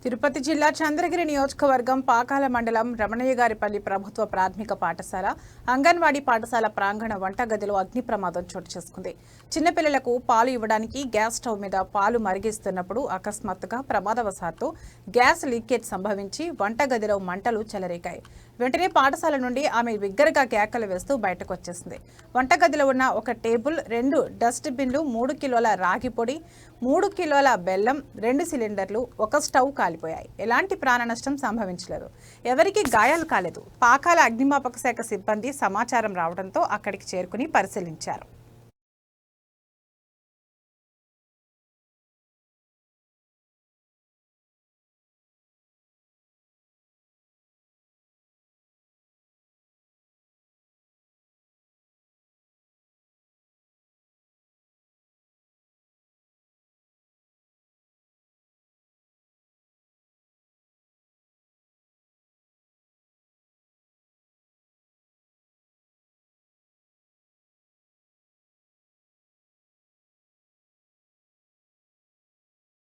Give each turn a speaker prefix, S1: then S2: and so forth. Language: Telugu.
S1: తిరుపతి జిల్లా చంద్రగిరి నియోజకవర్గం పాకాల మండలం రమణయ్యగారిపల్లి ప్రభుత్వ ప్రాథమిక పాఠశాల అంగన్వాడీ పాఠశాల ప్రాంగణ వంటగదిలో అగ్ని ప్రమాదం చోటు చేసుకుంది. చిన్నపిల్లలకు పాలు ఇవ్వడానికి గ్యాస్ స్టవ్ మీద పాలు మరిగిస్తున్నప్పుడు అకస్మాత్తుగా ప్రమాదవశాత్తు గ్యాస్ లీకేజ్ సంభవించి వంటగదిలో మంటలు చెలరేగాయి. వెంటనే పాఠశాల నుండి ఆమె బిగ్గరగా కేకలు వేస్తూ బయటకు వచ్చేసింది. వంటగదిలో ఉన్న ఒక టేబుల్, 2 డస్ట్ బిన్లు, 3 కిలోల రాగి పొడి, 3 కిలోల బెల్లం, 2 సిలిండర్లు, ఒక స్టవ్ కాలిపోయాయి. ఎలాంటి ప్రాణ నష్టం సంభవించలేదు. ఎవరికీ గాయాలు కాలేదు. పాకాల అగ్నిమాపక శాఖ సిబ్బంది సమాచారం రావడంతో అక్కడికి చేరుకుని పరిశీలించారు.